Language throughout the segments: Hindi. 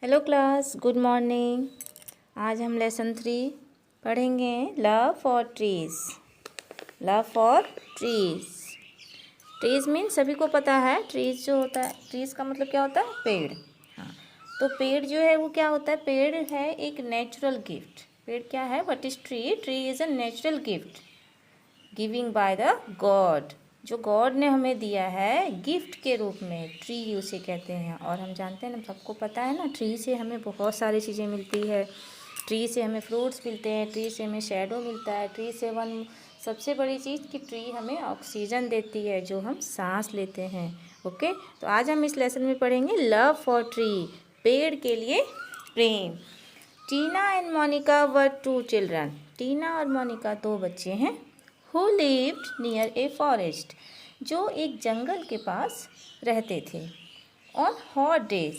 Hello class, good morning. आज हम लेसन 3 पढ़ेंगे, love for trees. Love for trees. Trees means सभी को पता है, ट्रीज जो होता है, ट्रीज का मतलब क्या होता है? पेड़। हाँ, तो पेड़ जो है वो क्या होता है? पेड़ है एक नेचुरल गिफ्ट। पेड़ क्या है? What is tree? Tree is a natural gift giving by the God, जो गॉड ने हमें दिया है गिफ्ट के रूप में। ट्री उसे कहते हैं। और हम जानते हैं ना, सबको पता है ना, ट्री से हमें बहुत सारी चीज़ें मिलती है। ट्री से हमें फ्रूट्स मिलते हैं, ट्री से हमें शैडो मिलता है, ट्री से वन सबसे बड़ी चीज़ कि ट्री हमें ऑक्सीजन देती है जो हम सांस लेते हैं। ओके, तो आज हम इस लेसन में पढ़ेंगे लव फॉर ट्री, पेड़ के लिए प्रेम। टीना एंड मोनिका वर 2 चिल्ड्रन। टीना और मोनिका 2 बच्चे हैं। Who lived near a forest, जो एक जंगल के पास रहते थे। On hot days,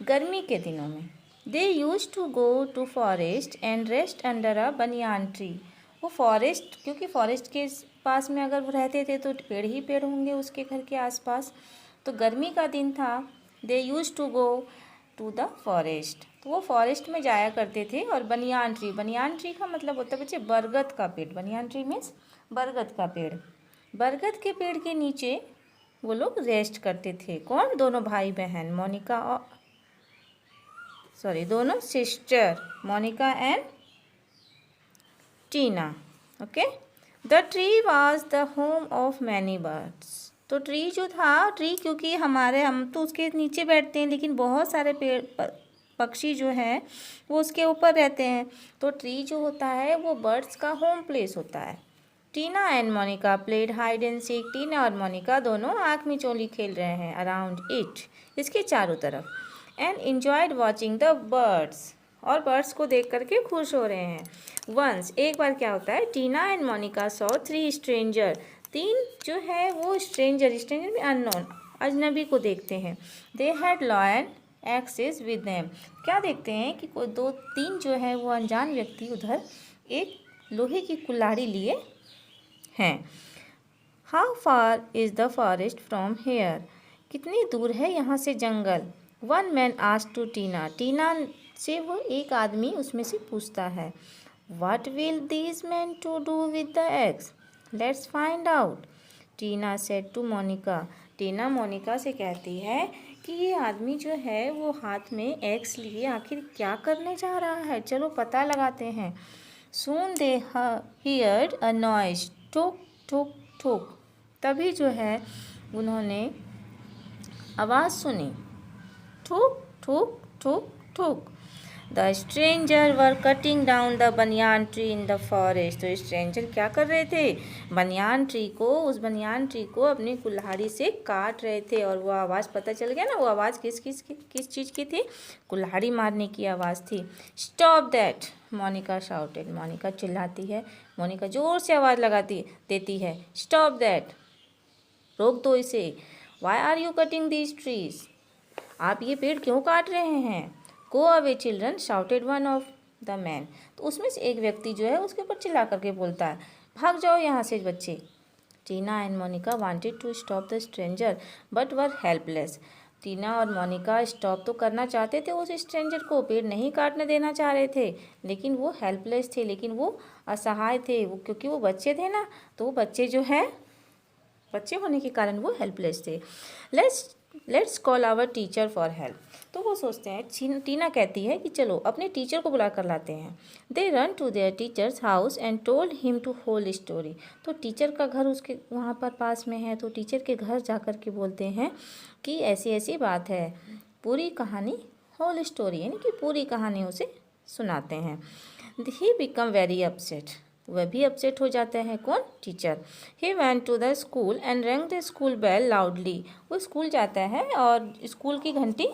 गर्मी के दिनों में, they used to go to forest and rest under a banyan tree। वो फॉरेस्ट, क्योंकि फॉरेस्ट के पास में अगर वो रहते थे तो पेड़ ही पेड़ होंगे उसके घर के आसपास। तो गर्मी का दिन था, they used to go to the forest, तो वो फॉरेस्ट में जाया करते थे। और बनियान ट्री का मतलब होता है बच्चे बरगद का पेड़। बनियान ट्री मीन्स बरगद का पेड़। बरगद के पेड़ के नीचे वो लोग रेस्ट करते थे। कौन? दोनों भाई बहन, मोनिका और दोनों sister, Monica and Tina. Okay, the tree was the home of many birds. तो ट्री जो था, ट्री क्योंकि हम तो उसके नीचे बैठते हैं, लेकिन बहुत सारे पेड़ पक्षी जो हैं वो उसके ऊपर रहते हैं। तो ट्री जो होता है वो बर्ड्स का होम प्लेस होता है। Tina and Monika played hide and seek. Tina और मोनिका दोनों आँख मिचौली खेल रहे हैं अराउंड इट, इसके चारों तरफ। And enjoyed watching the birds, और बर्ड्स को देख करके खुश हो रहे हैं। वंस, एक बार क्या होता है, Tina and Monika saw 3 stranger. 3 जो है वो स्ट्रेंजर में अननोन, अजनबी को देखते हैं। They had lion axes with them. क्या देखते हैं कि कोई 2-3 जो है वो अनजान व्यक्ति उधर एक लोहे की कुल्हाड़ी लिए हैं। How far is the forest from here. कितनी दूर है यहाँ से जंगल। One man asked to Tina. Tina से वो एक आदमी उसमें से पूछता है, what will these man to do with the eggs, let's find out. Tina said to Monika. Tina Monika से कहती है कि ये आदमी जो है वो हाथ में एग्स लिए आखिर क्या करने जा रहा है, चलो पता लगाते हैं। सून दे हियर्ड अ नॉइज, ठुक ठुक ठुक। तभी जो है उन्होंने आवाज़ सुनी, ठुक ठुक ठुक ठुक। The stranger were cutting down the banyan tree in the forest. तो स्ट्रेंजर क्या कर रहे थे? उस बनियान ट्री को अपनी कुल्हाड़ी से काट रहे थे। और वो आवाज़ पता चल गया ना, वो आवाज़ किस चीज़ की थी? कुल्हाड़ी मारने की आवाज़ थी। Stop that, Monika shouted. Monika चिल्लाती है, मोनिका ज़ोर से आवाज़ देती है, स्टॉप दैट, रोक दो इसे। Why are you cutting these trees, आप ये पेड़ क्यों काट रहे हैं? Go away children, shouted one of the man. तो उसमें से एक व्यक्ति जो है उसके ऊपर चिल्ला करके बोलता है, भाग जाओ यहाँ से बच्चे। Tina and Monika wanted to stop the stranger but were helpless. Tina और मोनिका स्टॉप तो करना चाहते थे उस स्ट्रेंजर को, पेड़ नहीं काटने देना चाह रहे थे, लेकिन वो हेल्पलेस थे, लेकिन वो असहाय थे। वो क्योंकि वो बच्चे थे ना, तो वो बच्चे जो है, बच्चे होने के कारण वो हेल्पलेस थे। Let's call our teacher for help. तो वो सोचते हैं, टीना कहती है कि चलो अपने टीचर को बुला कर लाते हैं। They run to their teacher's house and told him to whole story. तो टीचर का घर उसके वहाँ पर पास में है, तो टीचर के घर जा कर के बोलते हैं कि ऐसी ऐसी बात है, पूरी कहानी, होल स्टोरी यानी कि पूरी कहानी उसे सुनाते हैं। ही बिकम वेरी अपसेट, वह भी अपसेट हो जाता है। कौन? Teacher. He went to the school and rang the school bell loudly. वो स्कूल जाता है और स्कूल की घंटी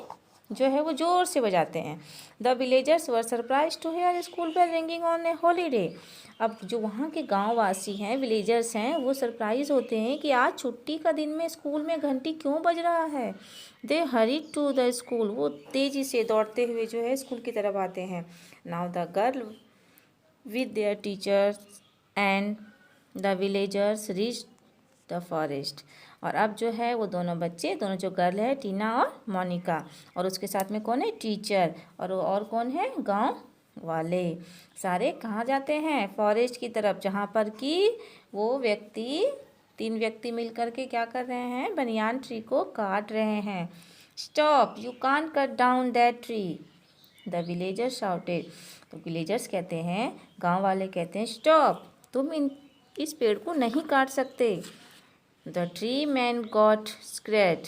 जो है वो ज़ोर से बजाते हैं। The villagers were surprise to hear school bell ringing on a holiday. अब जो वहाँ के गाँव वासी हैं, विलेजर्स हैं, वो सरप्राइज होते हैं कि आज छुट्टी का दिन में स्कूल में घंटी क्यों बज रहा है। दे हरी टू द स्कूल, वो तेज़ी से दौड़ते हुए जो है स्कूल की तरफ आते हैं। Now the girl with their teachers and the villagers reached the forest। और अब जो है वो दोनों बच्चे, दोनों जो गर्ल है टीना और मोनिका, और उसके साथ में कौन है, टीचर, और कौन है, गांव वाले, सारे कहाँ जाते हैं, फॉरेस्ट की तरफ, जहाँ पर कि वो व्यक्ति, 3 व्यक्ति मिलकर के क्या कर रहे हैं, बनियान ट्री को काट रहे हैं। Stop, you can't cut down that tree, the villagers shouted. तो विलेजर्स कहते हैं, गांव वाले कहते हैं, स्टॉप, तुम इस पेड़ को नहीं काट सकते। The tree man got scared,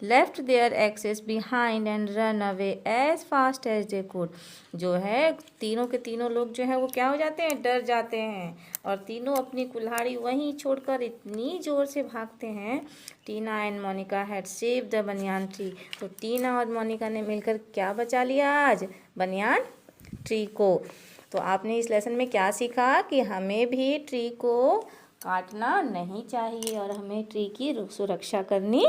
left their axes behind and run away as fast as they could. जो है तीनों के तीनों लोग जो है वो क्या हो जाते हैं, डर जाते हैं, और तीनों अपनी कुल्हाड़ी वहीं छोड़कर इतनी ज़ोर से भागते हैं। Tina and Monika had save the banyan tree. तो टीना और मोनिका ने मिलकर क्या बचा लिया आज, बनियान ट्री को। तो आपने इस लेसन में क्या सीखा कि हमें भी ट्री को काटना नहीं चाहिए और हमें ट्री की सुरक्षा करनी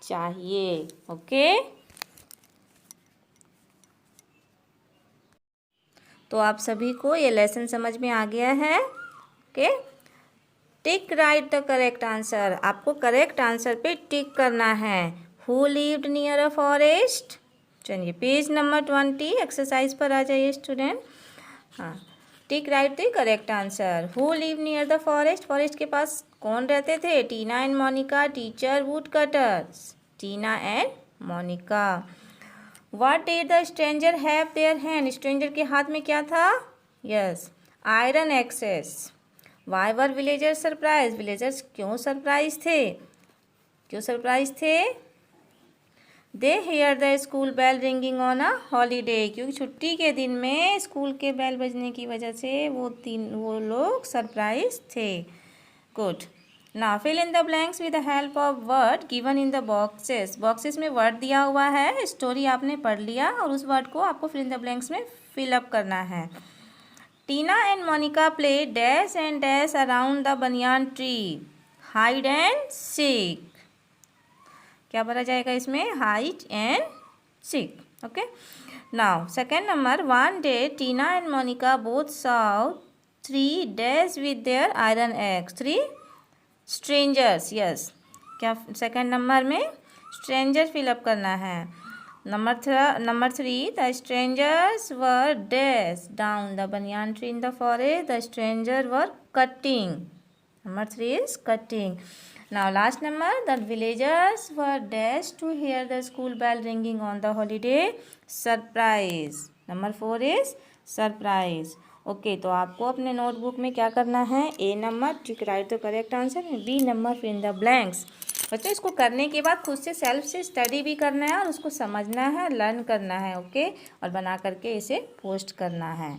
चाहिए। ओके, तो आप सभी को ये लेसन समझ में आ गया है। Okay, tick right the correct answer, आपको करेक्ट आंसर पे टिक करना है। Who lived near a forest. चलिए पेज नंबर 20 एक्सरसाइज पर आ जाइए स्टूडेंट। हाँ, tick right the correct answer. Who live near the forest, forest के पास कौन रहते थे, Tina and Monika, teacher, wood cutters, Tina and Monika. What did the stranger have their hand, stranger के हाथ में क्या था, yes, iron axes. Why were villagers surprise, villagers क्यों सरप्राइज थे, क्यों सरप्राइज थे, they hear the school bell ringing on a holiday, क्योंकि छुट्टी के दिन में स्कूल के बेल बजने की वजह से वो लोग सरप्राइज थे। Good, now fill in the blanks with the help of word given in the boxes. Boxes में वर्ड दिया हुआ है, स्टोरी आपने पढ़ लिया और उस वर्ड को आपको फिल इन द ब्लैंक्स में फिल अप करना है। Tina and Monika play dash and dash around the banyan tree, hide and seek. क्या भरा जाएगा इसमें, hide and seek. Okay, now second number, one day Tina and Monika both saw 3 dash with their iron axe, 3 strangers, yes, क्या सेकेंड नंबर में स्ट्रेंजर फिलअप करना है। Number 3, the strangers were dash down the banyan tree in the forest, the stranger were cutting, number 3 is cutting. Now last number, the villagers were dashed to hear the school bell ringing on the holiday, surprise, number 4 is surprise। Okay, तो आपको अपने नोटबुक में क्या करना है, A number tick right the correct answer, B number fill in the blanks. बच्चों इसको करने के बाद खुद से सेल्फ से स्टडी भी करना है और उसको समझना है, लर्न करना है। ओके, और बना करके इसे पोस्ट करना है।